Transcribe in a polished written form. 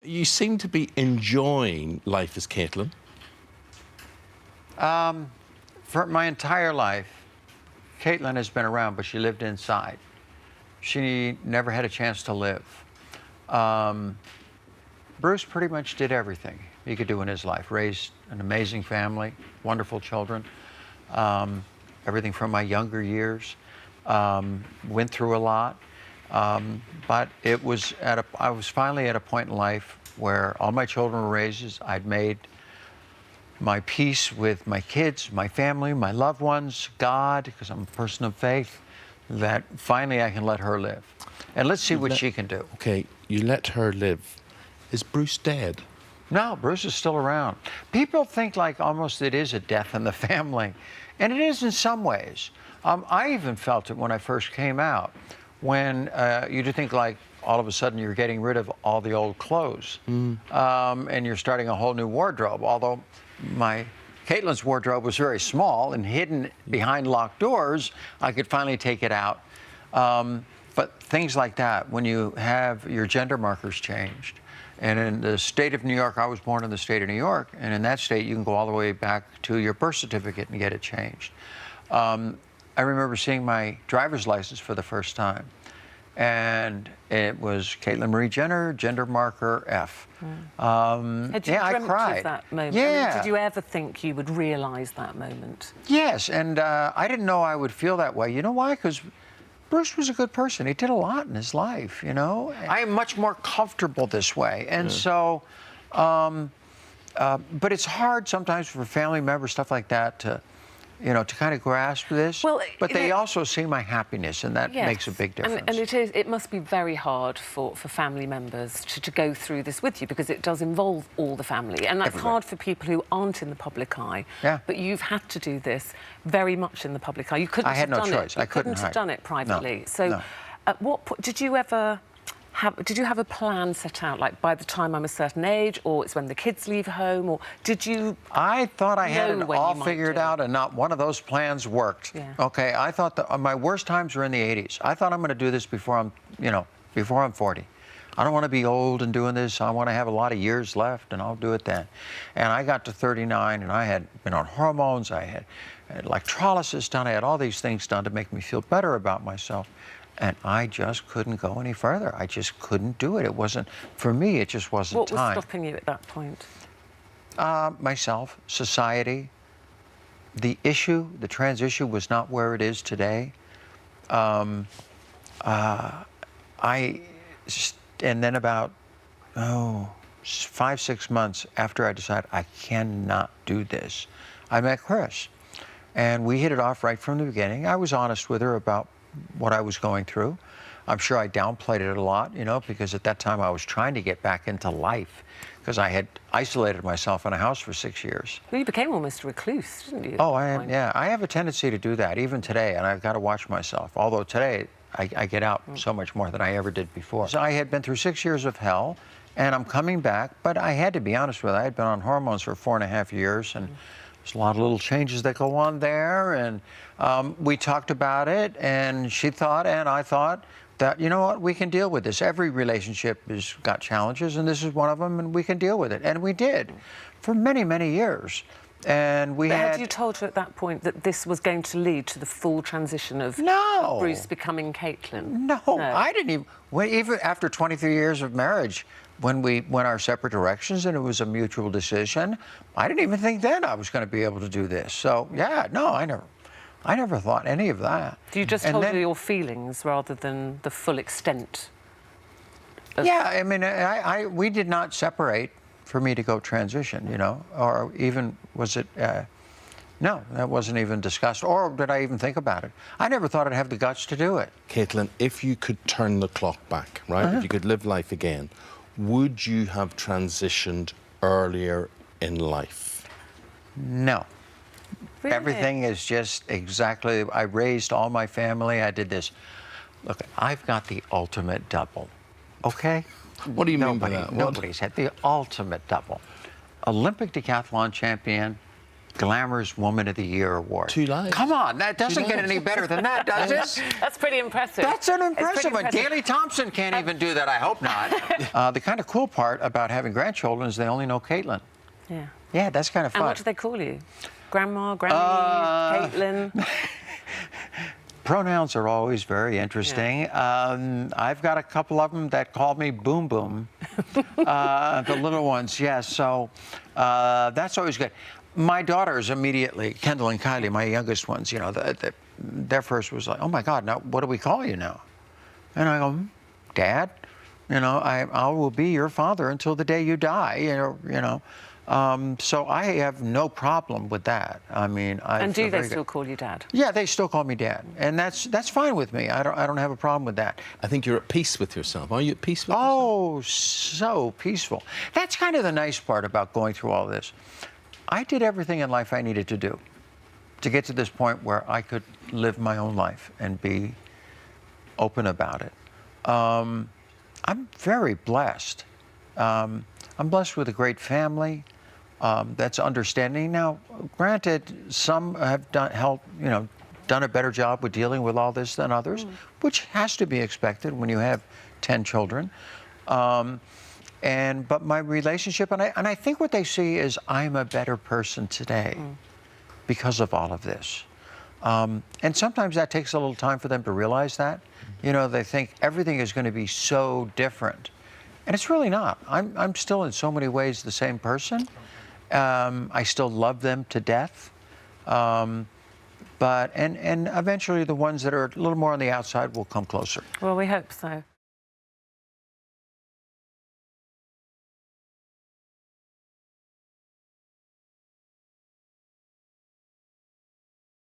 You seem to be enjoying life as Caitlyn. For my entire life, Caitlyn has been around, but she lived inside. She never had a chance to live. Bruce pretty much did everything he could do in his life. Raised an amazing family, wonderful children, everything from my younger years. Went through a lot. But I was finally at a point in life where all my children were raised. I'd made my peace with my kids, my family, my loved ones, God, because I'm a person of faith, that finally I can let her live. And let's see what she can do. Okay, you let her live. Is Bruce dead? No, Bruce is still around. People think like almost it is a death in the family, and it is in some ways. I even felt it when I first came out, when you do think like all of a sudden you're getting rid of all the old clothes, and you're starting a whole new wardrobe, although Caitlyn's wardrobe was very small and hidden behind locked doors. I could finally take it out. But things like that, when you have your gender markers changed. And in the state of New York, I was born in the state of New York, and in that state you can go all the way back to your birth certificate and get it changed. I remember seeing my driver's license for the first time, and it was Caitlyn Marie Jenner, gender marker F. Had you dreamt I cried. of that moment? Yeah. I mean, did you ever think you would realise that moment? Yes, and I didn't know I would feel that way. You know why? Because Bruce was a good person. He did a lot in his life, you know? I am much more comfortable this way. And so, but it's hard sometimes for family members, stuff like that, to kind of grasp this. Well, but they also see my happiness, and that makes a big difference. And it must be very hard for family members to go through this with you, because it does involve all the family. And that's hard for people who aren't in the public eye. Yeah. But you've had to do this very much in the public eye. You couldn't I had have no done choice. it. I couldn't have done it privately. No. So No. at what point did you have a plan set out, like by the time I'm a certain age, or it's when the kids leave home, or did you? I thought I had know it when all you might figured do it? out, and not one of those plans worked. Yeah. Okay, I thought that my worst times were in the 80s. I thought I'm going to do this before I'm 40. I don't want to be old and doing this. I want to have a lot of years left, and I'll do it then. And I got to 39, and I had been on hormones. I had electrolysis done. I had all these things done to make me feel better about myself. And I just couldn't go any further. I just couldn't do it. It wasn't, for me, it just wasn't time. What was stopping you at that point? Myself, society. The trans issue was not where it is today. And then about, 5-6 months after I decided I cannot do this, I met Chris. And we hit it off right from the beginning. I was honest with her about what I was going through. I'm sure I downplayed it a lot, because at that time I was trying to get back into life, because I had isolated myself in a house for 6 years. Well, you became almost a recluse, didn't you? Oh, I am, yeah. I have a tendency to do that, even today, and I've got to watch myself. Although today, I get out so much more than I ever did before. So I had been through 6 years of hell, and I'm coming back, but I had to be honest with you. I had been on hormones for 4.5 years, and there's a lot of little changes that go on there, and we talked about it, and she thought, and I thought, that, you know what, we can deal with this. Every relationship has got challenges, and this is one of them, and we can deal with it. And we did for many, many years. And we had... Had you told her at that point that this was going to lead to the full transition of Bruce becoming Caitlyn? No, I didn't even... Even after 23 years of marriage, when we went our separate directions and it was a mutual decision, I didn't even think then I was going to be able to do this. So, yeah, no, I never thought any of that. You just told her your feelings rather than the full extent of... Yeah, I mean, we did not separate for me to go transition, or even was it... no, that wasn't even discussed, or did I even think about it. I never thought I'd have the guts to do it. Caitlyn, if you could turn the clock back, right, if you could live life again, would you have transitioned earlier in life? No. Really? Everything is just exactly... I raised all my family. I did this. Look, I've got the ultimate double, okay? What do you mean by that? Nobody's had the ultimate double. Olympic decathlon champion, Glamorous Woman of the Year award. 2 lives. Come on, that doesn't get lives. any better than that, does it? That's pretty impressive. That's an It's pretty impressive one. impressive. Daley Thompson can't even do that. I hope not. The kind of cool part about having grandchildren is they only know Caitlyn. Yeah. Yeah, that's kind of fun. And what do they call you? Grandma, Granny, Caitlyn? Pronouns are always very interesting. I've got a couple of them that call me Boom Boom. The little ones, yes. So that's always good. My daughters immediately, Kendall and Kylie, my youngest ones, you know, their first was like, oh my God, now what do we call you now? And I go, Dad, you know, I will be your father until the day you die, you know. So I have no problem with that. I mean, And do they still call you Dad? Yeah, they still call me Dad, and that's fine with me. I don't have a problem with that. I think you're at peace with yourself. Are you at peace with yourself? Oh, so peaceful. That's kind of the nice part about going through all this. I did everything in life I needed to do to get to this point where I could live my own life and be open about it. I'm very blessed. I'm blessed with a great family that's understanding. Now, granted, some have done a better job with dealing with all this than others, which has to be expected when you have 10 children. But my relationship, and I think what they see is I'm a better person today because of all of this. And sometimes that takes a little time for them to realize that. You know, they think everything is going to be so different. And it's really not. I'm still in so many ways the same person. I still love them to death. But eventually the ones that are a little more on the outside will come closer. Well, we hope so.